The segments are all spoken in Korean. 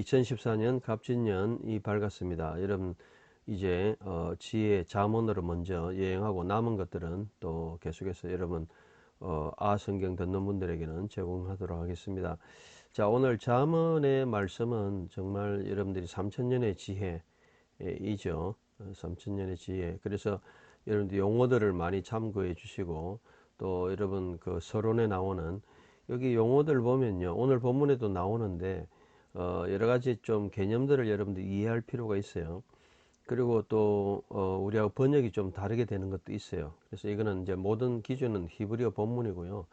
2014년 갑진년이 밝았습니다. 여러분 이제 지혜 잠언으로 먼저 여행하고 남은 것들은 또 계속해서 여러분 성경 듣는 분들에게는 제공하도록 하겠습니다. 자, 오늘 잠언의 말씀은 정말 여러분들이 3000년의 지혜이죠. 3000년의 지혜. 그래서 여러분들 용어들을 많이 참고해 주시고, 또 여러분 그 서론에 나오는 여기 용어들 보면요, 오늘 본문에도 나오는데 여러 가지 좀 개념들을 여러분들 이해할 필요가 있어요. 그리고 또 우리하고 번역이 좀 다르게 되는 것도 있어요. 그래서 이거는 이제 모든 기준은 히브리어 본문이고요.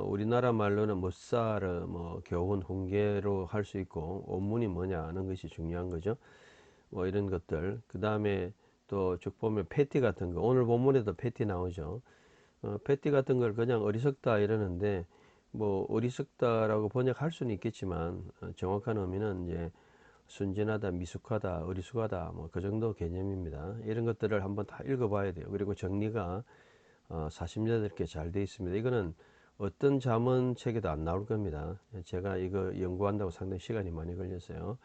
우리나라 말로는 무사르, 뭐 교훈, 훈계로 할 수 있고, 원문이 뭐냐 하는 것이 중요한 거죠. 뭐 이런 것들. 그 다음에 또 쭉 보면 패티 같은 거, 오늘 본문에도 패티 나오죠. 패티 같은 걸 그냥 어리석다 이러는데, 뭐 어리석다라고 번역할 수는 있겠지만 정확한 의미는 이제 순진하다, 미숙하다, 어리숙하다, 뭐 그 정도 개념입니다. 이런 것들을 한번 다 읽어봐야 돼요. 그리고 정리가 40여덟 개 잘 돼 있습니다. 이거는 어떤 자문 책에도 안 나올 겁니다. 제가 이거 연구한다고 상당히 시간이 많이 걸렸어요.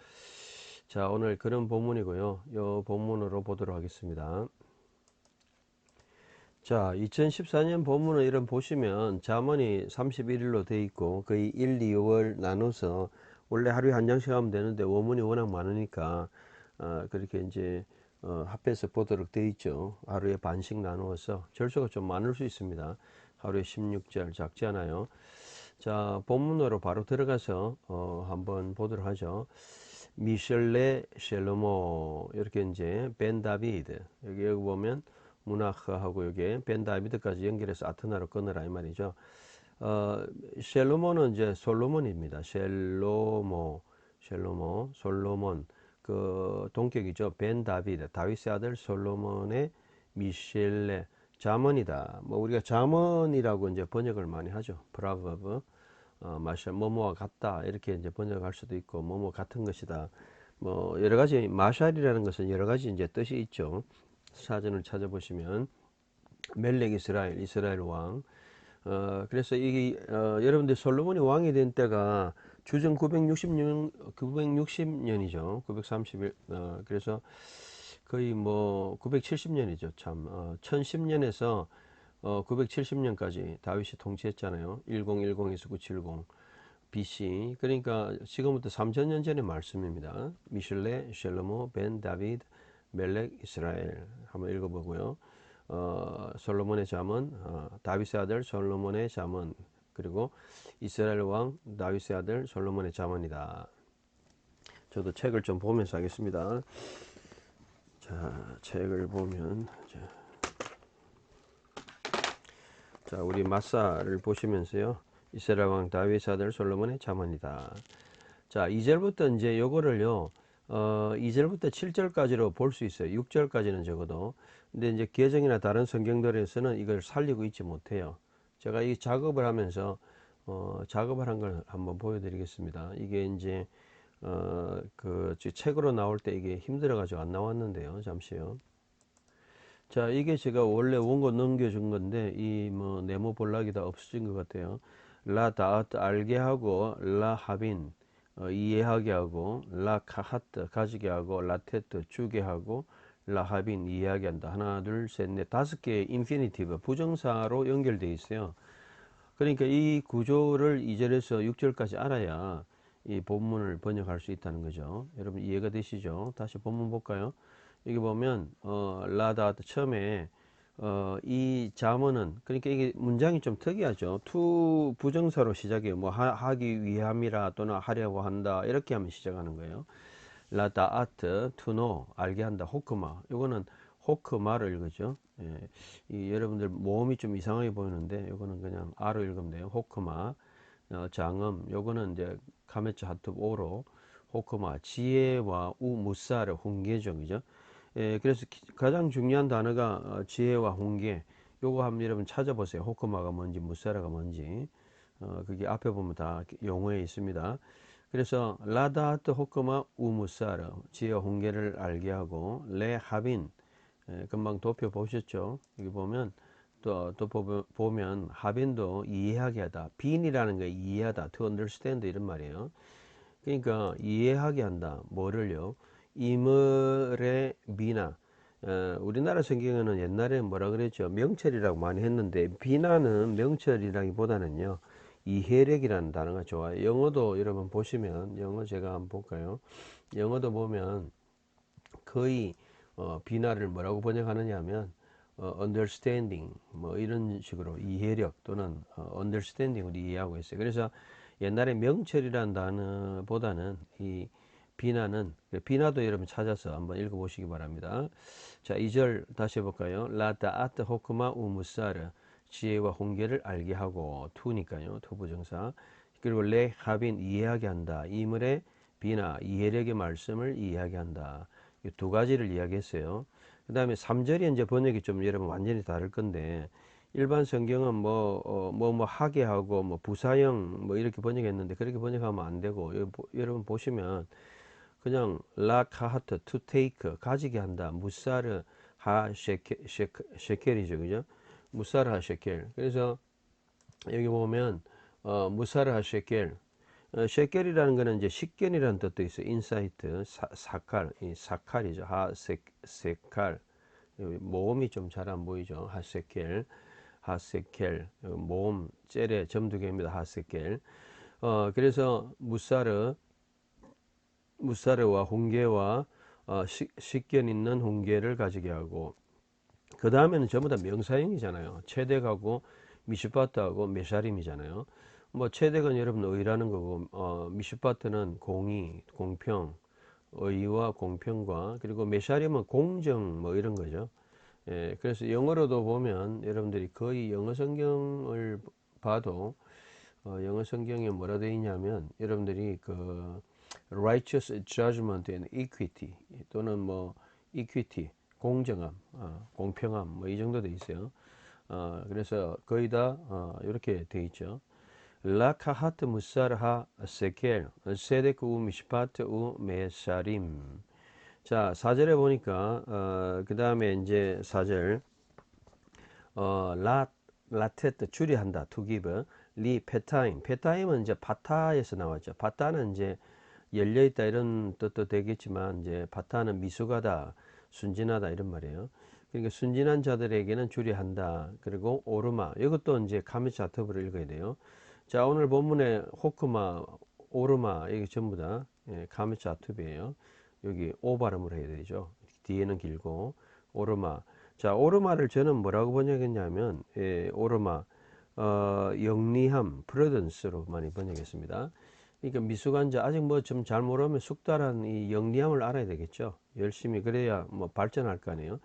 자, 오늘 그런 본문이고요. 이 본문으로 보도록 하겠습니다. 자, 2014년 본문은 이런 보시면 잠언이 31일로 돼 있고 거의 1, 2월 나눠서 원래 하루에 한 장씩 하면 되는데 원문이 워낙 많으니까 그렇게 이제 합해서 보도록 돼 있죠. 하루에 반씩 나누어서 절수가 좀 많을 수 있습니다. 하루에 16절 작지 않아요. 자, 본문으로 바로 들어가서 한번 보도록 하죠. 미셸레 셸로모, 이렇게 이제 벤 다비드, 여기 보면 문하하고 여기 벤 다비드까지 연결해서 아트나로 끊으라 이 말이죠. 셸로모는 이제 솔로몬입니다. 셸로모, 솔로몬, 그 동격이죠. 벤 다비드, 다윗의 아들 솔로몬의 미셸레, 자문이다. 뭐 우리가 자문이라고 이제 번역을 많이 하죠. 프라버브, 마샬, 뭐뭐와 같다 이렇게 이제 번역할 수도 있고, 뭐뭐 같은 것이다. 뭐 여러 가지, 마샬이라는 것은 여러 가지 이제 뜻이 있죠. 사전을 찾아보시면 멜렉 이스라엘, 이스라엘 왕. 그래서 이게 여러분들 솔로몬이 왕이 된 때가 주전 960년, 960년이죠. 931. 그래서 거의 뭐 970년이죠. 참 1010년에서 970년까지 다윗이 통치했잖아요. 1010에서 970 BC. 그러니까 지금부터 3000년 전의 말씀입니다. 미슐레 셸로모 벤 다비드 멜렉 이스라엘 한번 읽어보고요. 솔로몬의 잠언, 다윗의 아들 솔로몬의 잠언, 그리고 이스라엘 왕 다윗의 아들 솔로몬의 잠언이다. 저도 책을 좀 보면서 하겠습니다. 자, 책을 보면 자, 우리 마사를 보시면서요. 이스라엘 왕 다윗의 아들 솔로몬의 잠언이다. 자, 2절부터 이제 요거를요. 2절부터 7절까지로 볼 수 있어요. 6절까지는 적어도. 근데 이제 개정이나 다른 성경들에서는 이걸 살리고 있지 못해요. 제가 이 작업을 하면서 작업을 한 걸 한번 보여드리겠습니다. 이게 이제 그 책으로 나올 때 이게 힘들어가지고 안 나왔는데요. 잠시요. 자, 이게 제가 원래 원고 넘겨준 건데 이 뭐 네모 볼락이 다 없어진 것 같아요. 라 다트 알게 하고, 라 하빈 이해하게 하고, 라 카하트 가지게 하고, 라테트 주게 하고, 라 하빈 이해하게 한다. 하나 둘셋넷 다섯 개의 인피니티브 부정사로 연결되어 있어요. 그러니까 이 구조를 2절에서 6절까지 알아야 이 본문을 번역할 수 있다는 거죠. 여러분 이해가 되시죠? 다시 본문 볼까요? 여기 보면 라다 처음에 이 잠언은, 그러니까 이게 문장이 좀 특이하죠. 투 부정사로 시작해요. 뭐 하기 위함이라 또는 하려고 한다 이렇게 하면 시작하는 거예요. 라다 아트 투노 알게 한다. 호크마, 이거는 호크마를 읽으죠. 예, 이 여러분들 모음이 좀 이상하게 보이는데 이거는 그냥 아로 읽으면 돼요. 호크마. 장음, 요거는 이제 카메츠 하트 오로 호크마, 지혜와 무사르 훈계죠, 그죠? 예, 그래서 가장 중요한 단어가 지혜와 훈계. 요거 한번 여러분 찾아보세요. 호크마가 뭔지 무사르가 뭔지. 그게 앞에 보면 다 용어에 있습니다. 그래서 라다하트 호크마 우무사르, 지혜와 훈계를 알게 하고, 레 하빈, 금방 도표 보셨죠? 여기 보면 또 보면 하빈도 이해하게 하다, 빈이라는 게 이해하다, to understand 이런 말이에요. 그러니까 이해하게 한다. 뭐를요? 이물의 비나. 우리나라 성경에는 옛날에 뭐라 그랬죠? 명철이라고 많이 했는데 비나는 명철이라기보다는요. 이해력이라는 단어가 좋아요. 영어도 여러분 보시면 영어 제가 한번 볼까요? 영어도 보면 거의 비나를 뭐라고 번역하느냐 하면 understanding 뭐 이런 식으로 이해력 또는 understanding을 이해하고 있어요. 그래서 옛날에 명철이라는 단어보다는 이 비나는 비나도 여러분 찾아서 한번 읽어보시기 바랍니다. 자, 2절 다시 해볼까요? 라다아트 호크마 우무사르 지혜와 훈계를 알게 하고 투니까요. 투부정사. 그리고 레 하빈 이해하게 한다. 이물의 비나 이해력의 말씀을 이해하게 한다. 이 두 가지를 이야기했어요. 그 다음에 3절이 이제 번역이 좀 여러분 완전히 다를 건데 일반 성경은 뭐 하게 하고 뭐 부사형 뭐 이렇게 번역했는데 그렇게 번역하면 안 되고 여러분 보시면 그냥 라카하트 to take 가지게 한다. 무사르 하 셰켈이죠, 그죠? 무사르 하 셰켈. 그래서 여기 보면 무사르 하 셰켈. 셰켈이라는 거는 이제 식견이라는 뜻도 있어요. 인사이트, 사칼, 이 사칼이죠. 하세칼. 모음이 좀 잘 안 보이죠. 하세켈, 하세켈. 모음 젤에 점 두 개입니다. 하세켈. 그래서 무사르와 훈계와 식견 있는 훈계를 가지게 하고 그 다음에는 전부 다 명사형이잖아요. 체덱하고 미슈파트하고 메샤림이잖아요. 뭐 체덱은 여러분 의라는 거고 미슈파트는 공의, 공평, 의와 공평과 그리고 메샤림은 공정 뭐 이런 거죠. 예, 그래서 영어로도 보면 여러분들이 거의 영어 성경을 봐도 영어 성경에 뭐라 되어 있냐면 여러분들이 그 righteous judgment and equity 또는 뭐 equity 공정함, 공평함 뭐 이 정도 돼 있어요. 그래서 거의 다 이렇게 돼 있죠. 라카하트 무사르하 세켈 세데크 우 미시파트 우 메사림. 자, 4절에 보니까 그 다음에 이제 4절 라테트 추리한다 to give 리 페타임 페타임은 이제 바타에서 나왔죠. 바타는 이제 열려있다 이런 뜻도 되겠지만 이제 바타는 미숙하다 순진하다 이런 말이에요. 그러니까 순진한 자들에게는 주리한다. 그리고 오르마 이것도 이제 카미차트브를 읽어야 돼요. 자, 오늘 본문에 호크마 오르마 이게 전부 다 카미차트브예요. 여기 오 발음을 해야 되죠. 뒤에는 길고 오르마. 자, 오르마를 저는 뭐라고 번역했냐면 오르마 영리함 프루던스로 많이 번역했습니다. 그러니까 미숙한자 아직 뭐 좀 잘 모르면 숙달한 이 영리함을 알아야 되겠죠. 열심히 그래야 뭐 발전할 거 아니에요.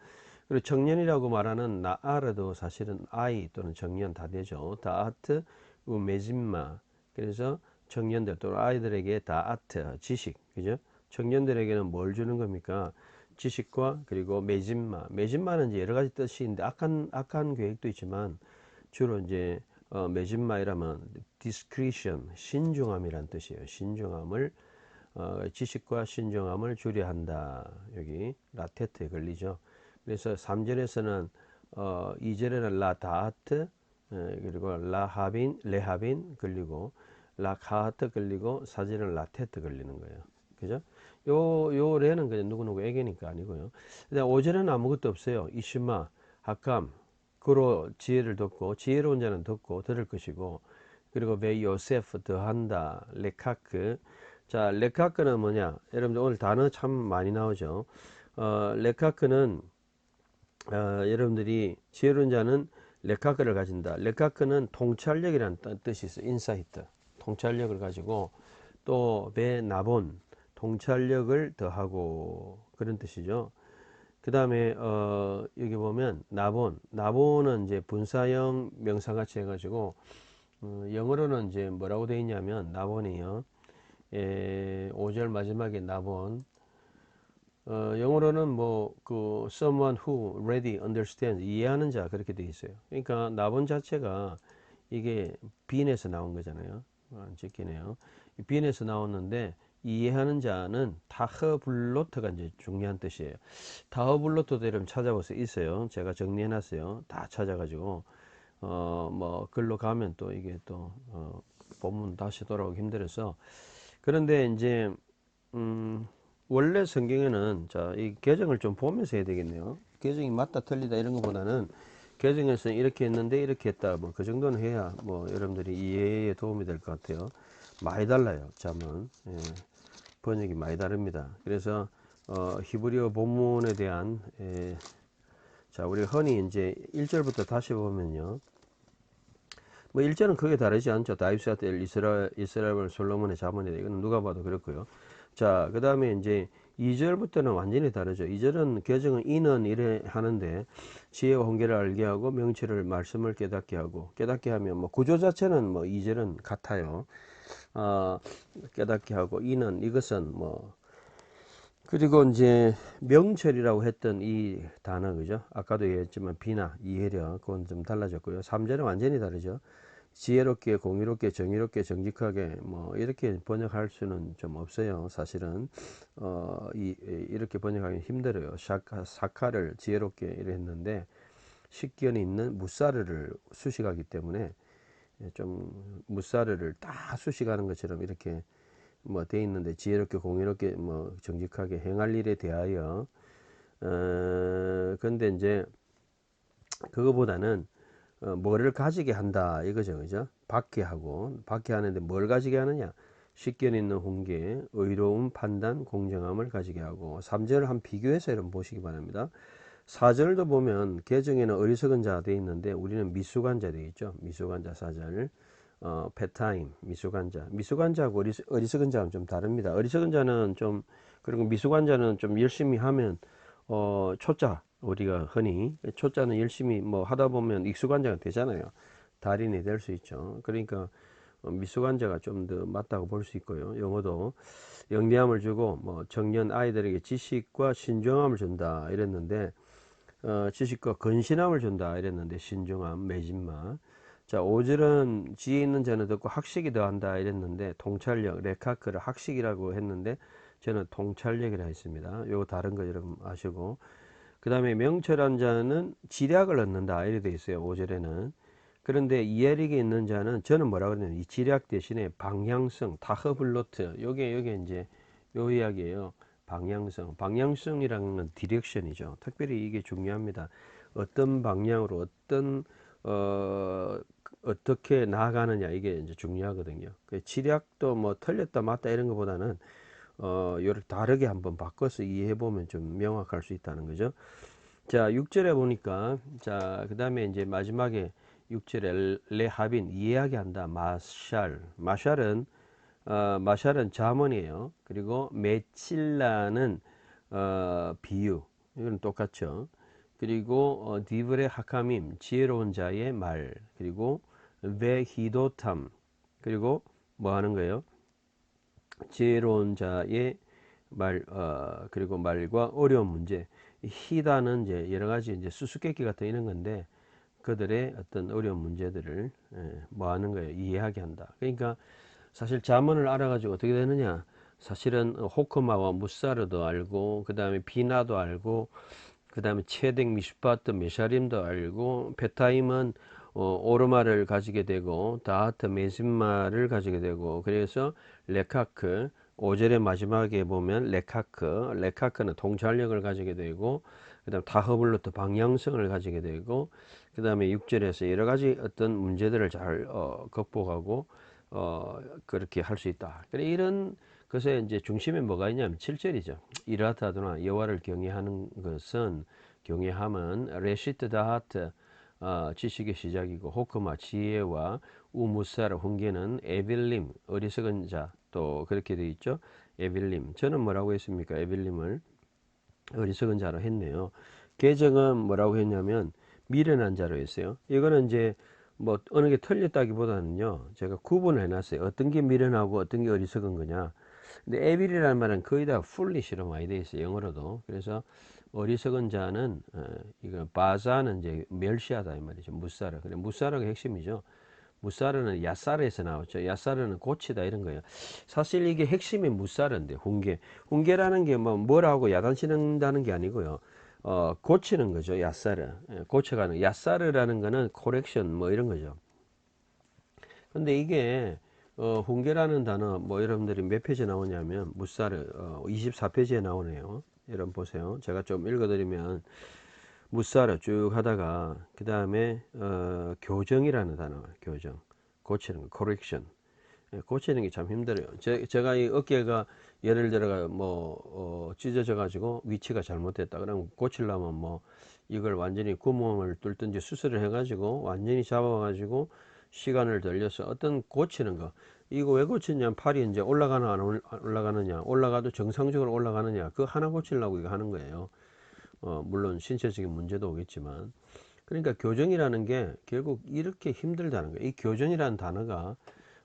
그리고 청년이라고 말하는 나아르도 사실은 아이 또는 청년 다 되죠. 다아트 메진마. 그래서 청년들 또는 아이들에게 다아트 지식, 그죠? 청년들에게는 뭘 주는 겁니까? 지식과 그리고 메진마. 메진마는 이제 여러 가지 뜻이 있는데 악한 계획도 있지만 주로 이제 메진마이라면 discretion 신중함이란 뜻이에요. 신중함을 지식과 신중함을 주려 한다. 여기 라테트에 걸리죠. 그래서 3절에서는 2절에는 라다하트 그리고 라하빈 레하빈 걸리고 라카하트 걸리고 4절에는 라테트 걸리는 거예요. 그죠? 요 레는 그냥 누구에게니까 아니고요. 근데 5절에는 아무것도 없어요. 이시마 하캄 그로 지혜를 듣고 지혜로운 자는 듣고 들을 것이고 그리고 베 요세프 더한다 레카크. 자, 레카크는 뭐냐? 여러분들 오늘 단어 참 많이 나오죠. 레카크는 여러분들이 지혜로운 자는 레카크를 가진다. 레카크는 통찰력이라는 뜻이 있어요. 인사이트 통찰력을 가지고 또 베 나본 통찰력을 더하고 그런 뜻이죠. 그 다음에 여기 보면 나본은 이제 분사형 명사같이 해가지고 영어로는 이제 뭐라고 되어 있냐면 나본이요. 5절 마지막에 나본. 영어로는 뭐 그 someone who ready understands 이해하는 자 그렇게 되어 있어요. 그러니까 나본 자체가 이게 빈에서 나온 거잖아요. 안 찍히네요. 빈에서 나왔는데 이해하는 자는 타허블로트가 이제 중요한 뜻이에요. 타허블로트도 여러분 찾아보세요. 있어요. 제가 정리해놨어요. 다 찾아가지고 뭐 글로 가면 또 이게 또 본문 다시 돌아오기 힘들어서 그런데 이제 원래 성경에는 자, 이 개정을 좀 보면서 해야 되겠네요. 개정이 맞다 틀리다 이런 것보다는 개정에서 이렇게 했는데 이렇게 했다 뭐 그 정도는 해야 뭐 여러분들이 이해에 도움이 될 것 같아요. 많이 달라요. 잠은 번역이 많이 다릅니다. 그래서 히브리어 본문에 대한 자, 우리 흔히 이제 1절부터 다시 보면요. 뭐 1절은 크게 다르지 않죠. 다윗과 이스라엘 솔로몬의 자문이다. 이건 누가 봐도 그렇고요. 자, 그 다음에 이제 2절부터는 완전히 다르죠. 2절은 개정은 이는 이래 하는데 지혜와 훈계를 알게 하고 명철을 말씀을 깨닫게 하고 깨닫게 하면 뭐 구조 자체는 뭐 2절은 같아요. 깨닫게 하고 이는 이것은 뭐 그리고 이제 명철이라고 했던 이 단어 그죠? 아까도 얘기했지만 비나 이해력 그건 좀 달라졌고요. 3절은 완전히 다르죠. 지혜롭게 공의롭게 정의롭게 정직하게 뭐 이렇게 번역할 수는 좀 없어요. 사실은 이렇게 번역하기 힘들어요. 사카를 지혜롭게 이래 했는데 식견이 있는 무사르를 수식하기 때문에 좀 무사르를 다 수식하는 것처럼 이렇게 뭐 돼 있는데 지혜롭게 공의롭게 뭐 정직하게 행할 일에 대하여 근데 이제 그거보다는 뭐를 가지게 한다 이거죠, 그죠? 받게 하고 받게 하는데 뭘 가지게 하느냐? 식견 있는 훈계, 의로운 판단, 공정함을 가지게 하고 3절을 한 비교해서 여러분 보시기 바랍니다. 4절도 보면 개정에는 어리석은 자 돼 있는데 우리는 미숙한 자 돼 있죠. 미숙한 자 4절 페타임 미숙한 자 미숙한 자하고 어리석은 자는 좀 다릅니다. 어리석은 자는 좀 그리고 미숙한 자는 좀 열심히 하면 초짜 우리가 흔히 초짜는 열심히 뭐 하다 보면 익숙한 자가 되잖아요. 달인이 될 수 있죠. 그러니까 미숙한 자가 좀 더 맞다고 볼 수 있고요. 영어도 영리함을 주고 뭐 청년 아이들에게 지식과 신중함을 준다 이랬는데 지식과 근신함을 준다 이랬는데 신중함 매진마 자 5절은 지혜 있는 자는 듣고 학식이 더한다 이랬는데 통찰력 레카크를 학식이라고 했는데 저는 통찰력이라 했습니다. 요거 다른 거 여러분 아시고 그 다음에 명철한 자는 지략을 얻는다 이래 돼 있어요. 5절에는 그런데 이해력이 있는 자는 저는 뭐라 그러냐면 이 지략 대신에 방향성 타허블로트 요게 이제 요 이야기예요. 방향성이라는 건 디렉션이죠. 특별히 이게 중요합니다. 어떤 방향으로 어떻게 나아가느냐 이게 이제 중요하거든요. 그 지략도 뭐 틀렸다 맞다 이런 것보다는 요를 다르게 한번 바꿔서 이해해 보면 좀 명확할 수 있다는 거죠. 자, 6절에 보니까 자, 그다음에 이제 마지막에 6절에 레하빈 이해하게 한다. 마샬은 자문이에요. 그리고 메칠라는 비유. 이건 똑같죠. 그리고 디브레 하카밈 지혜로운 자의 말. 그리고 베히도탐 그리고 뭐 하는 거예요? 지혜로운 자의 말, 그리고 말과 어려운 문제. 히다는 이제 여러 가지 이제 수수께끼 같은 이런 건데 그들의 어떤 어려운 문제들을 뭐 하는 거예요? 이해하게 한다. 그러니까 사실 자문을 알아가지고 어떻게 되느냐? 사실은 호크마와 무사르도 알고 그 다음에 비나도 알고 그 다음에 체덱 미슈파트 메샤림도 알고 페타임은 오르마를 가지게 되고 다하트 메신마를 가지게 되고 그래서 레카크 5절의 마지막에 보면 레카크는 통찰력을 가지게 되고 그 다음 다허블로트 방향성을 가지게 되고 그 다음에 6절에서 여러 가지 어떤 문제들을 잘 극복하고 그렇게 할 수 있다. 그래 이런 것에 이제 중심에 뭐가 있냐면 7절이죠. 이라타드나 여호와를 경외하는 것은 경외함은 레시트 다하트 지식의 시작이고 호크마 지혜와 우무사르 훈계는 에빌림 어리석은 자 또 그렇게 되어 있죠. 에빌림 저는 뭐라고 했습니까? 에빌림을 어리석은 자로 했네요. 개정은 뭐라고 했냐면 미련한 자로 했어요. 이거는 이제 뭐 어느 게 틀렸다기보다는요. 제가 구분을 해놨어요. 어떤 게 미련하고 어떤 게 어리석은 거냐. 근데 에빌이라는 말은 거의 다 foolish로 많이 돼 있어요. 영어로도. 그래서 어리석은 자는 이거 바자는 이제 멸시하다 이 말이죠. 무사르. 그래 무사르가 핵심이죠. 무사르는 야사르에서 나왔죠. 야사르는 고치다 이런 거예요. 사실 이게 핵심이 무사르인데 훈계라는 게 뭐 뭐라고 야단치는다는 게 아니고요. 고치는 거죠. 야사르. 고쳐가는 야사르라는 거는 코렉션 뭐 이런 거죠. 근데 이게 훈계라는 단어 뭐 여러분들이 몇 페이지에 나오냐면 무사르 24페이지에 나오네요. 여러분 보세요. 제가 좀 읽어드리면 무사르 쭉 하다가 그 다음에 교정이라는 단어, 교정, 고치는 거, correction. 고치는 게 참 힘들어요. 제가 이 어깨가 예를 들어가 뭐 찢어져 가지고 위치가 잘못됐다. 그럼 고치려면 뭐 이걸 완전히 구멍을 뚫든지 수술을 해 가지고 완전히 잡아 가지고 시간을 들여서 어떤 고치는 거. 이거 왜 고치냐면 팔이 이제 올라가나 안 올라가느냐, 올라가도 정상적으로 올라가느냐, 그 하나 고치려고 이거 하는 거예요. 물론 신체적인 문제도 오겠지만. 그러니까 교정이라는 게 결국 이렇게 힘들다는 거예요. 이 교정이라는 단어가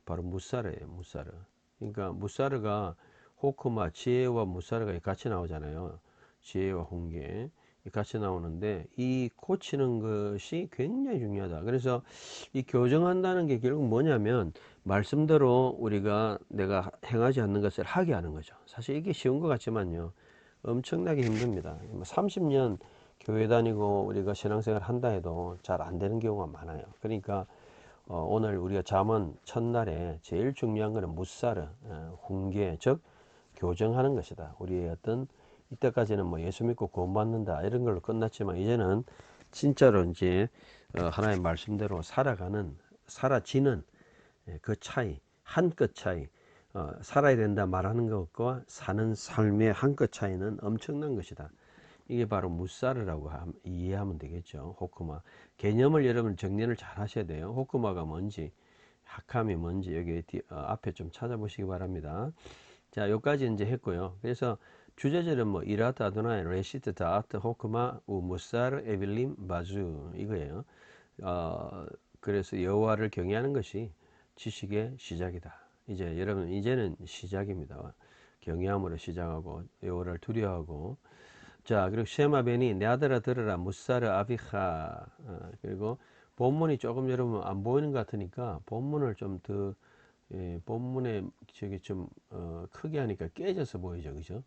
바로 무사르예요, 무사르. 그러니까 무사르가 호크마, 지혜와 무사르가 같이 나오잖아요. 지혜와 훈계 같이 나오는데 이 고치는 것이 굉장히 중요하다. 그래서 이 교정한다는 게 결국 뭐냐면 말씀대로 우리가 내가 행하지 않는 것을 하게 하는 거죠. 사실 이게 쉬운 것 같지만요, 엄청나게 힘듭니다. 30년 교회 다니고 우리가 신앙생활 한다 해도 잘 안 되는 경우가 많아요. 그러니까 오늘 우리가 잠언 첫날에 제일 중요한 것은 무사르, 훈계, 즉 교정하는 것이다. 우리의 어떤 이때까지는 뭐 예수 믿고 구원받는다 이런 걸로 끝났지만 이제는 진짜로 이제 하나의 말씀대로 살아가는, 살아지는 그 차이, 한 끗 차이, 살아야 된다 말하는 것과 사는 삶의 한 끗 차이는 엄청난 것이다. 이게 바로 무사르라고 이해하면 되겠죠. 호크마 개념을 여러분 정리를 잘 하셔야 돼요. 호크마가 뭔지, 학함이 뭔지 여기 앞에 좀 찾아보시기 바랍니다. 자, 여기까지 이제 했고요. 그래서 주제절은 뭐 이라트 아도나이 레시트 다아트 호크마 우 무사르 에빌림 바주 이거예요. 그래서 여호와를 경외하는 것이 지식의 시작이다. 이제 여러분 이제는 시작입니다. 경외함으로 시작하고 여호와를 두려워하고. 자, 그리고 쉐마벤이 내 아들아 들으라 무사르 아비하. 그리고 본문이 조금 여러분 안 보이는 것 같으니까 본문을 좀 더, 본문에 저기 좀 크게 하니까 깨져서 보이죠, 그죠?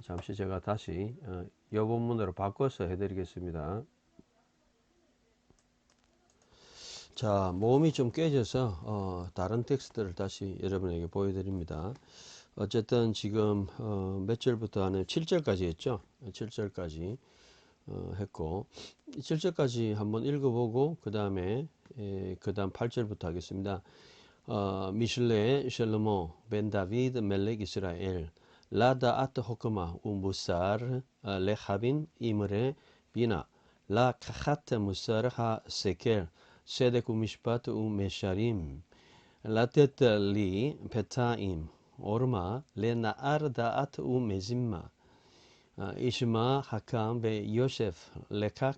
잠시 제가 다시 여 본문으로 바꿔서 해드리겠습니다. 자, 모음이 좀 깨져서 다른 텍스트를 다시 여러분에게 보여드립니다. 어쨌든 지금 몇 절부터 하는 7절까지 했죠. 7절까지 했고 7절까지 한번 읽어보고 그 다음에 그 다음 8절부터 하겠습니다. 미슐레 셜로모 벤 다비드 멜렉 이스라엘 라다 아트 호크마 우 무사르 레하빈 이므레 비나 라 카하트 무사르 하 세켈 세데쿠 미시파트 우 메샤림 라테트 리 베타임 오르마 레나 아르다 아트 우 메짐마 이시마 하캄 베 요세프 레칵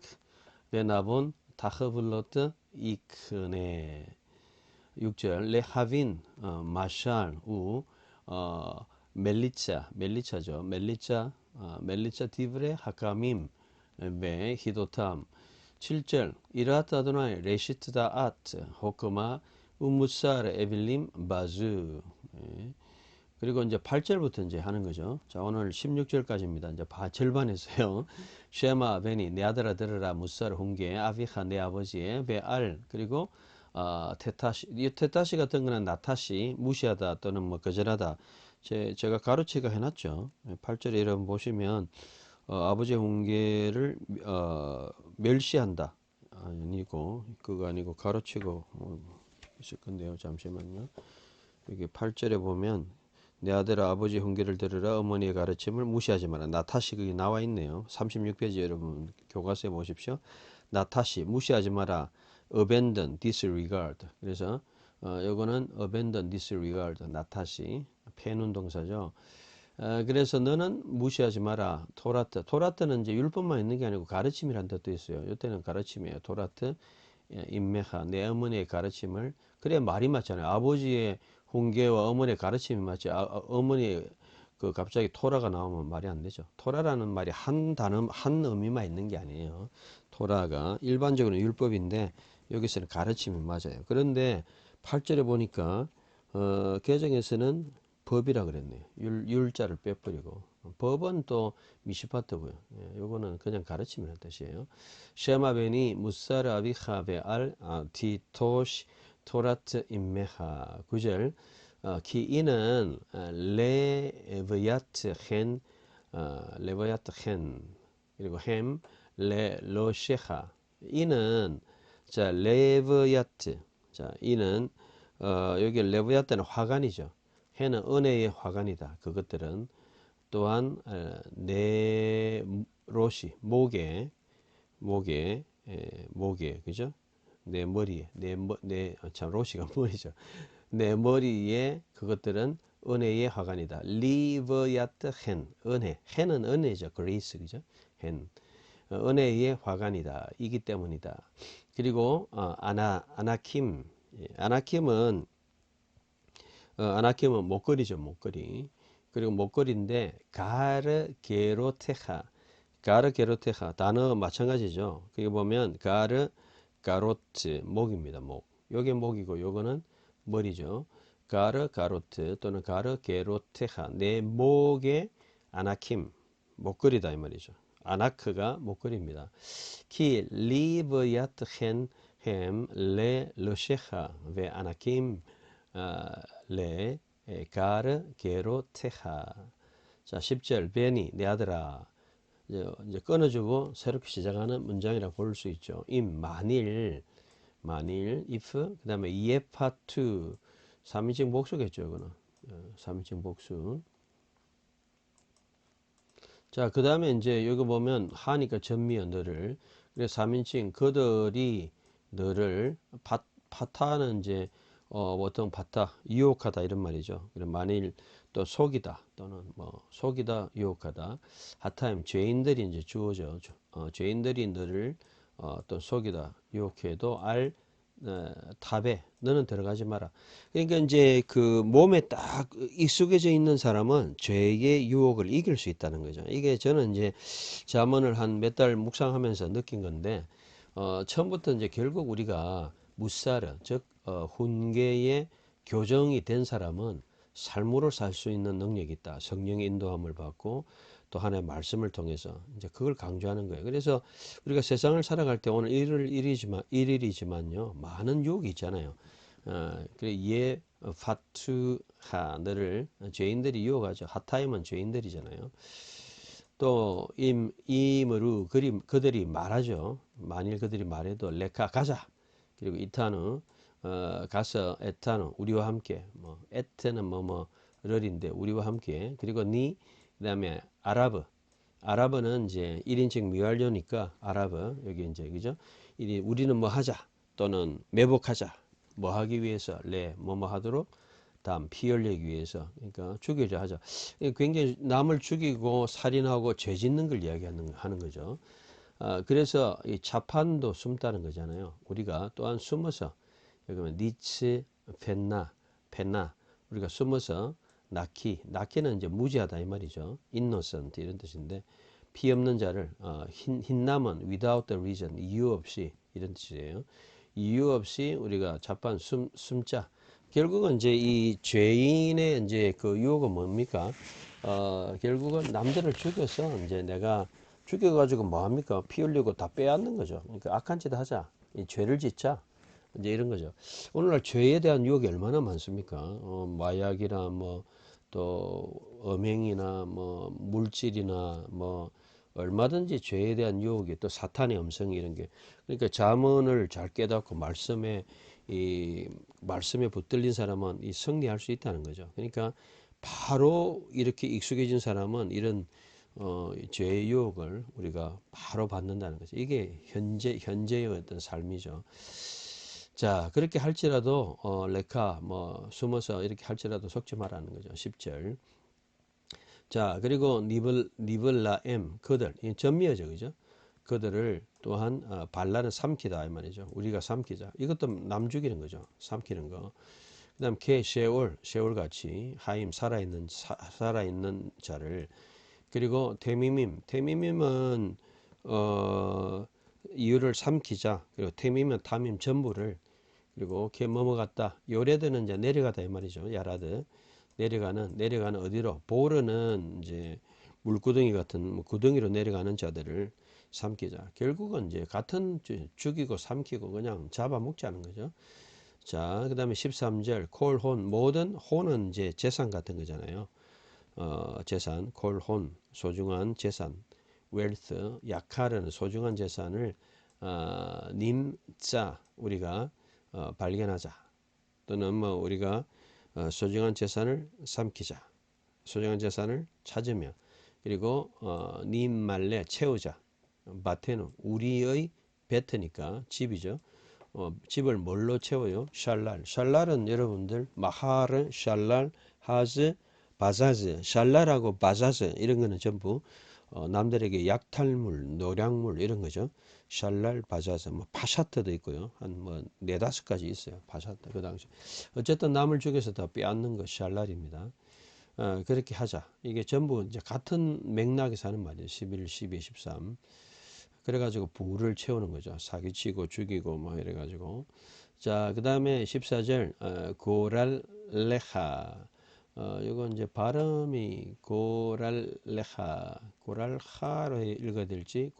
베나본 타흐블로트 이크네 6절 레하빈 마샬 우 멜리차죠. 멜리차 디브레 하카밈 베 히도탐 7절 이라트 아도나이 레시트다 아트 호크마 우무사르 에빌림 바즈. 그리고 이제 8절부터 이제 하는 거죠. 자, 오늘 16절까지입니다. 이제 절반에서요. 쉐마 베니 내 아들아 들으라 무사르 훈계 아비하 내 아버지의 베알. 그리고 테타시, 이 테타시 같은 거는 나타시 무시하다 또는 뭐 거절하다. 제가 가로치가 해놨죠. 8절에 여러분 보시면 아버지의 훈계를 멸시한다. 아니고 그거 아니고 가로치고 있을 건데요. 잠시만요. 여기 8절에 보면 내 아들아 아버지 훈계를 들으라 어머니의 가르침을 무시하지 마라. 나타시 그게 나와 있네요. 36페이지 여러분 교과서에 보십시오. 나타시 무시하지 마라. abandon, disregard. 그래서 요거는 abandon, disregard. 나타시 폐는 동사죠. 그래서 너는 무시하지 마라. 토라트. 토라트는 이제 율법만 있는 게 아니고 가르침이란 뜻도 있어요. 이때는 가르침이에요. 토라트. 인메하 내 어머니의 가르침을. 그래 말이 맞잖아요. 아버지의 훈계와 어머니의 가르침이 맞지. 어머니 그 갑자기 토라가 나오면 말이 안 되죠. 토라라는 말이 한 단어 한 의미만 있는 게 아니에요. 토라가 일반적으로 율법인데 여기서는 가르침이 맞아요. 그런데 8절에 보니까 개정에서는 법이라 그랬네요. 율자를 빼버리고 법은 또 미시파트고요. 요거는 그냥 가르침이라는 뜻이에요. 쉐마베니 무사르 아비하 베알 티토시 토라트 임메하 9절 키 이는 레브야트 헨 레브야트 헨 그리고 햄 레 로셰하 이는 자 레브야트 자 이는 여기 레브야트는 화관이죠. 헨은 은혜의 화관이다. 그것들은 또한 네 로시 목에 그죠? 내 머리에 참 로시가 머리죠. 내 머리에 그것들은 은혜의 화관이다. 리버야트 헨 은혜 헨은 은혜죠. 그레이스 그죠? 헨 은혜의 화관이다. 이기 때문이다. 그리고 아나킴 아나킴은 목걸이죠. 목걸이. 그리고 목걸이인데 가르게로테하 단어 마찬가지죠. 그게 보면 가로트 목입니다. 목. 요게 목이고 요거는 머리죠. 가로트 또는 가르게로테하 내 목에 아나킴 목걸이다 이 말이죠. 아나크가 목걸이입니다. 키 리브야트 햄 레 르셰하 베 아나킴 레 가르게로테하 자 10절 베니 내 아들아 이제 끊어주고 새롭게 시작하는 문장이라고 볼 수 있죠. 만일 if 그 다음에 예파투 3인칭 복수겠죠. 이거는 3인칭 복수. 자 그 다음에 이제 여기 보면 하니까 전미어 너를 그래서 3인칭 그들이 너를 파타는 이제 보통 파타 유혹하다 이런 말이죠. 그럼 만일 또 속이다 또는 뭐 속이다 유혹하다 하타임 죄인들이 이제 주어져 죄인들이 너를 또 속이다 유혹해도 탑에 너는 들어가지 마라. 그러니까 이제 그 몸에 딱 익숙해져 있는 사람은 죄의 유혹을 이길 수 있다는 거죠. 이게 저는 이제 잠언을 한 몇 달 묵상하면서 느낀 건데 처음부터 이제 결국 우리가 무사르 즉 훈계의 교정이 된 사람은 삶으로 살 수 있는 능력이 있다. 성령의 인도함을 받고 또 하나의 말씀을 통해서 이제 그걸 강조하는 거예요. 그래서 우리가 세상을 살아갈 때 오늘 일일이지만요 많은 유혹이 있잖아요. 예 파투하 너를 죄인들이 유혹하죠. 하타임은 죄인들이잖아요. 또 임으로 그들이 말하죠. 만일 그들이 말해도 레카 가자. 그리고 이타누 가서 에타누 우리와 함께 뭐 에테는 뭐뭐를인데 우리와 함께 그리고 그다음에 아랍어는 이제 1인칭 미완료니까 아랍어 여기 이제 그죠? 우리는 뭐 하자 또는 매복하자 뭐 하기 위해서 뭐뭐 하도록 다음 피 흘리기 위해서 그러니까 죽이자 하자 굉장히 남을 죽이고 살인하고 죄 짓는 걸 이야기하는 거죠. 그래서 이 자판도 숨다는 거잖아요. 우리가 또한 숨어서 여기 보면 니츠 펜나 우리가 숨어서 나키는 이제 무지하다 이 말이죠. innocent 이런 뜻인데 피 없는 자를 흰남은 without the reason 이유 없이 이런 뜻이에요. 이유 없이 우리가 자판 숨자. 결국은 이제 이 죄인의 이제 그 유혹은 뭡니까? 결국은 남들을 죽여서 이제 내가 죽여가지고 뭐 합니까? 피 흘리고 다 빼앗는 거죠. 그러니까 악한 짓 하자. 이 죄를 짓자. 이제 이런 거죠. 오늘날 죄에 대한 유혹이 얼마나 많습니까? 마약이나 뭐 또 음행이나 뭐 물질이나 뭐 얼마든지 죄에 대한 유혹이 또 사탄의 음성이 이런 게 그러니까 잠언을 잘 깨닫고 말씀에 붙들린 사람은 이 승리할 수 있다는 거죠. 그러니까 바로 이렇게 익숙해진 사람은 이런 죄의 유혹을 우리가 바로 받는다는 거죠. 이게 현재의 어떤 삶이죠. 자, 그렇게 할지라도 레카 뭐 숨어서 이렇게 할지라도 속지 말라는 거죠. 10절. 자, 그리고 니블라엠 그들 이 전미어죠, 그죠? 그들을 또한 발라는 삼키다 이 말이죠. 우리가 삼키자. 이것도 남 죽이는 거죠. 삼키는 거. 그다음 쉐올 같이 하임 살아있는 자를 그리고 테미밈은 이유를 삼키자. 그리고 테미면 탐임 전부를 그리고 걔 넘어갔다. 요레드는 이제 내려가다 이 말이죠. 야라드 내려가는 어디로? 보르는 이제 물구덩이 같은 뭐 구덩이로 내려가는 자들을 삼키자. 결국은 이제 같은 죽이고 삼키고 그냥 잡아먹자는 거죠. 자, 그 다음에 13절, 콜혼, 모든 혼은 이제 재산 같은 거잖아요. 재산, 콜혼, 소중한 재산, 웰스, 약하르는 소중한 재산을 님자 우리가 발견하자 또는 뭐 우리가 소중한 재산을 삼키자, 소중한 재산을 찾으며 그리고 님말레 채우자, 바테는 우리의 베트니까 집이죠. 집을 뭘로 채워요? 샬랄. 샬랄은 여러분들 마하르, 샬랄, 하즈, 바자즈. 샬랄하고 바자즈 이런 거는 전부 남들에게 약탈물, 노량물 이런 거죠. 샬랄, 바자즈, 뭐 파샤트도 있고요. 한 뭐 네다섯 가지 있어요. 파샤트 그 당시. 어쨌든 남을 죽여서 다 빼앗는 거 샬랄입니다. 그렇게 하자. 이게 전부 이제 같은 맥락에서 하는 말이에요. 11, 12, 13. 그래가지고 부를 채우는 거죠. 사기치고 죽이고 뭐 이래가지고. 자, 그 다음에 14절, 고랄레하. 이건 이제 발음이 고랄레하, 고랄하로 읽어야 될지,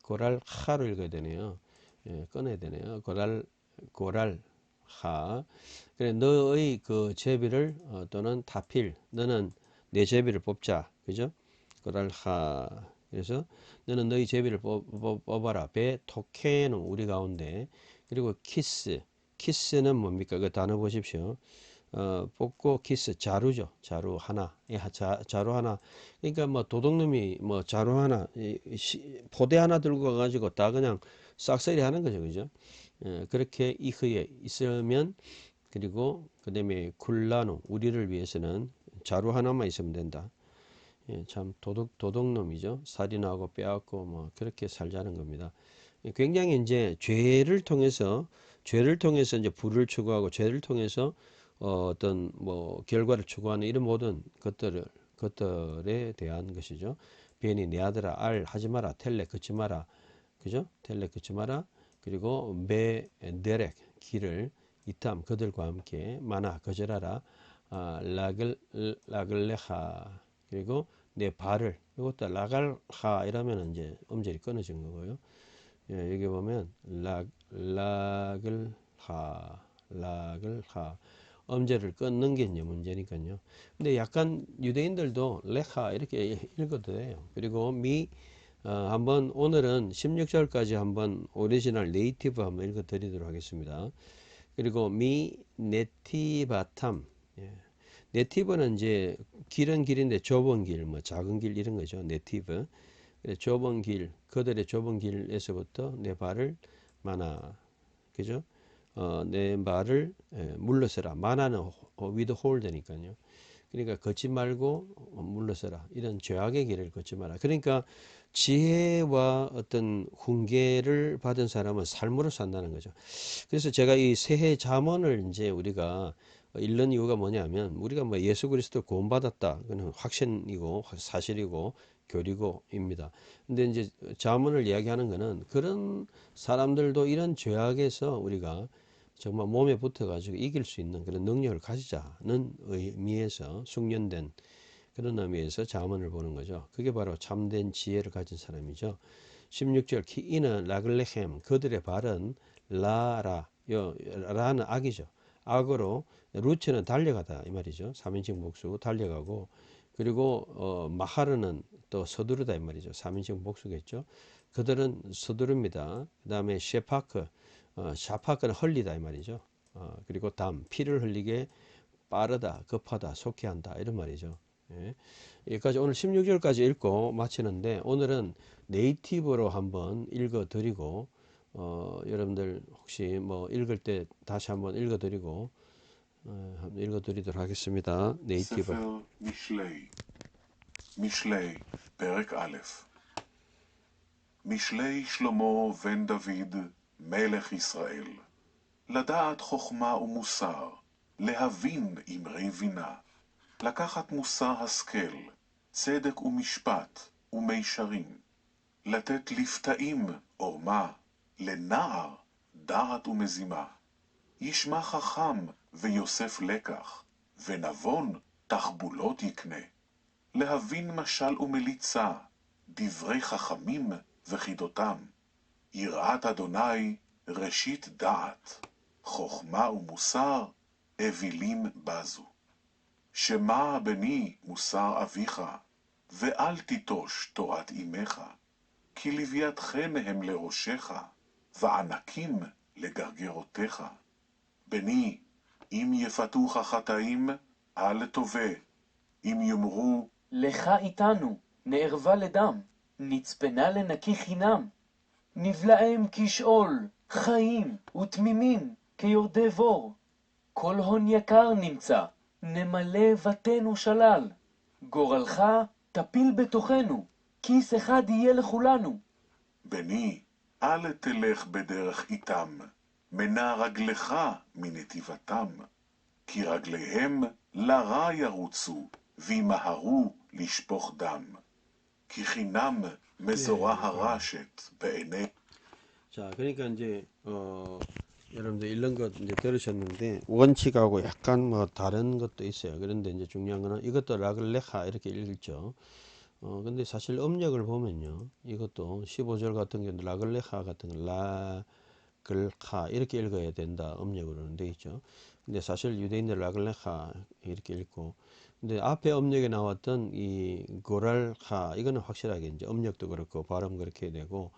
고랄하로 읽어야 되네요. 예, 꺼내야 되네요. 고랄하. 그래, 너의 그 제비를, 또는 타필, 너는 내 제비를 뽑자. 그죠? 고랄하. 그래서 너는 너희 제비를 뽑아라. 배 토케는 우리 가운데. 그리고 키스. 키스는 뭡니까? 그 단어 보십시오. 뽑고 키스 자루죠. 자루 하나. 예, 자루 하나. 그러니까 뭐 도둑놈이 뭐 자루 하나, 포대 하나 들고 가가지고 다 그냥 싹쓸이 하는 거죠. 그죠? 그렇게 이흐에 있으면 그리고 그다음에 굴라노 우리를 위해서는 자루 하나만 있으면 된다. 예, 참 도둑놈이죠. 살인하고 빼앗고 뭐 그렇게 살자는 겁니다. 굉장히 이제 죄를 통해서 이제 부를 추구하고 죄를 통해서 어떤 뭐 결과를 추구하는 이런 모든 것들에 대한 것이죠. 괜히 내 아들아 알 하지 마라 텔레 긋지 마라 그죠? 텔레 긋지 마라 그리고 메 데렉 길을 이탐 그들과 함께 마나 거절하라 라글레하 그리고 내 발을 이것도 라갈하 이러면 이제 음절이 끊어진 거고요. 예, 여기 보면 라글하 음절을 끊는 게 이제 문제니까요. 근데 약간 유대인들도 레하 이렇게 읽어도 돼요. 그리고 한번 오늘은 16절까지 한번 오리지널 네이티브 한번 읽어 드리도록 하겠습니다. 그리고 미 네티바탐 예. 네티브는 이제 길은 길인데 좁은 길, 뭐 작은 길 이런 거죠. 네티브. 좁은 길, 그들의 좁은 길에서부터 내 발을 마나, 그죠? 내 발을 물러서라. 마나는 위드 홀드니까요. 그러니까 걷지 말고 물러서라. 이런 죄악의 길을 걷지 마라. 그러니까 지혜와 어떤 훈계를 받은 사람은 삶으로 산다는 거죠. 그래서 제가 이 새해 잠언을 이제 우리가 읽는 이유가 뭐냐면 우리가 뭐 예수 그리스도 구원받았다. 그는 확신이고 사실이고 교리고입니다. 근데 이제 잠언을 이야기하는 거는 그런 사람들도 이런 죄악에서 우리가 정말 몸에 붙어가지고 이길 수 있는 그런 능력을 가지자는 의미에서 숙련된 그런 의미에서 잠언을 보는 거죠. 그게 바로 참된 지혜를 가진 사람이죠. 16절 이는 라글레헴 그들의 발은 라라 라는 악이죠. 악으로 루츠는 달려가다 이 말이죠. 3인칭 복수 달려가고 그리고 마하르는 또 서두르다 이 말이죠. 3인칭 복수겠죠. 그들은 서두릅니다. 그 다음에 샤파크는 흘리다 이 말이죠. 그리고 피를 흘리게 빠르다, 급하다, 속히한다 이런 말이죠. 예. 여기까지 오늘 16절까지 읽고 마치는데 오늘은 네이티브로 한번 읽어 드리고 여러분들 혹시 뭐 읽을 때 다시 한번 읽어 드리고 한번 읽어 드리도록 하겠습니다. 네이티브. ספר משלי, משלי, פרק א'. משלי שלמה בן דוד, מלך ישראל. לדעת חוכמה ומוסר, להבין אמרי בינה. לקחת מוסר השכל, צדק ומשפט ומישרים. לתת לפתאים עורמה, לנער דעת ומזימה. ישמע חכם ויוסף לקח, ונבון תחבולות יקנה. להבין משל ומליצה, דברי חכמים וחידותם. יראת אדוני ראשית דעת, חוכמה ומוסר, אווילים בזו. שמע בני מוסר אביך, ואל תיטוש תורת אמך, כי לוויתכן הם לראשך, וענקים לגרגרותיך. בני, אם יפתוך חטאים, אל תובא. אם יאמרו, לך איתנו, נערבה לדם, נצפנה לנקי חינם. נבלעם כשאול, חיים ותמימים, כיורדי בור. כל הון יקר נמצא, נמלא בתינו שלל. גורלך תפיל בתוכנו, כיס אחד יהיה לכולנו. בני, אל תלך בדרך איתם, מנע רגלך מנתיבתם, כי רגליהם לרע ירוצו, וימהרו לשפוך דם. כי חינם מזורה הרשת בעיני. 자, 그러니까 이제 여러분들 읽는 것 이제 들으셨는데 원칙하고 약간 뭐 다른 것도 있어요. 그런데 이제 중요한 거는 이것도 라글레하 이렇게 읽죠. 근데 사실 음력을 보면요, 이것도 15절 같은 경우는 라글레하 같은 거 라글하 이렇게 읽어야 된다, 음력으로는 돼 있죠. 근데 사실 유대인들 라글레하 이렇게 읽고, 근데 앞에 음력에 나왔던 이 고랄하 이거는 확실하게 이제 음력도 그렇고 발음 그렇게 되고,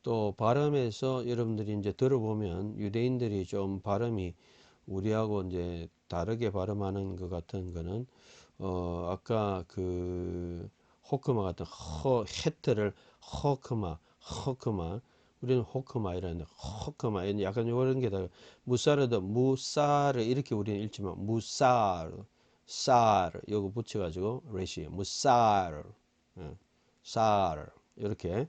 또 발음에서 여러분들이 이제 들어보면 유대인들이 좀 발음이 우리하고 이제 다르게 발음하는 것 같은 거는 아까 그 호크마 같은 헤트를 허크마 우리는 호크마 이러는데 허크마 약간 이런 게다 무사르도 무사르 이렇게 우리는 읽지만 무사르 사르 요거 붙여가지고 레시 무사르 사르 이렇게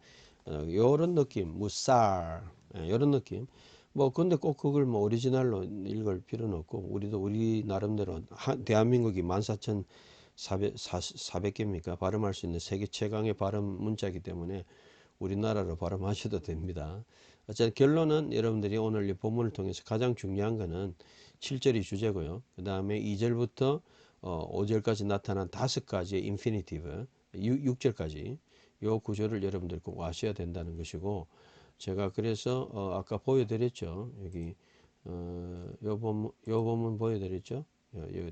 요런 느낌 무사르 요런 느낌 뭐 근데 꼭 그걸 뭐 오리지널로 읽을 필요는 없고 우리도 우리 나름대로 대한민국이 14,400개입니까 발음할 수 있는 세계 최강의 발음 문자이기 때문에 우리나라로 발음하셔도 됩니다. 어쨌든 결론은 여러분들이 오늘 이 본문을 통해서 가장 중요한 거는 7절이 주제고요. 그 다음에 2절부터 5절까지 나타난 5가지의 인피니티브 6절까지 요 구조를 여러분들 꼭 아셔야 된다는 것이고, 제가 그래서 아까 보여드렸죠. 여기 요 본문 보여드렸죠. 여기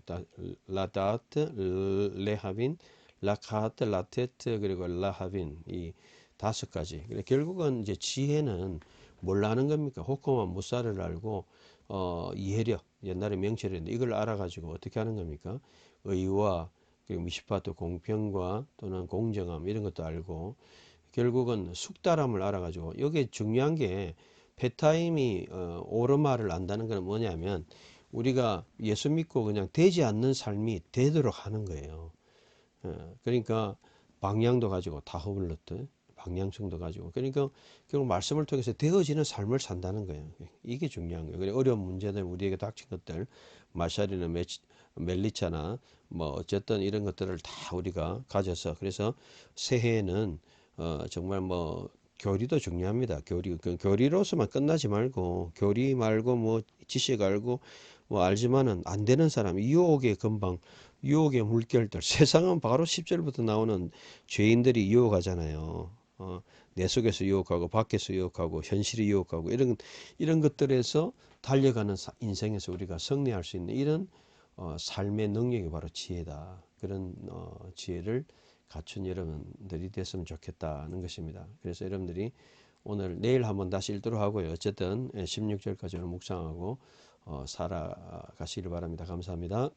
라다트, 레하빈, 라카트, 라테트 그리고 라하빈 이 5가지. 결국은 이제 지혜는 뭘 아는 겁니까? 호크만 무사를 알고 이해력 옛날에 명철이었는데 이걸 알아가지고 어떻게 하는 겁니까? 의와 그리고 미시파트 공평과 또는 공정함 이런 것도 알고 결국은 숙달함을 알아가지고 여기에 중요한 게 페타임이 오르마를 안다는 건 뭐냐면 우리가 예수 믿고 그냥 되지 않는 삶이 되도록 하는 거예요. 그러니까 방향도 가지고 다허블러트 방향성도 가지고 그러니까 결국 말씀을 통해서 되어지는 삶을 산다는 거예요. 이게 중요한 거예요. 그래 어려운 문제들 우리에게 닥친 것들 마샬이나 멜리차나 뭐 어쨌든 이런 것들을 다 우리가 가져서 그래서 새해에는 정말 뭐 교리도 중요합니다. 교리로서만 끝나지 말고 교리 말고 뭐 지식 알고 뭐 알지만은 안 되는 사람 유혹에 금방 유혹의 물결들 세상은 바로 10절부터 나오는 죄인들이 유혹하잖아요. 내 속에서 유혹하고 밖에서 유혹하고 현실이 유혹하고 이런 것들에서 달려가는 인생에서 우리가 승리할 수 있는 이런 삶의 능력이 바로 지혜다. 그런 지혜를 갖춘 여러분들이 됐으면 좋겠다는 것입니다. 그래서 여러분들이 오늘 내일 한번 다시 읽도록 하고요. 어쨌든 16절까지 묵상하고 살아가시길 바랍니다. 감사합니다.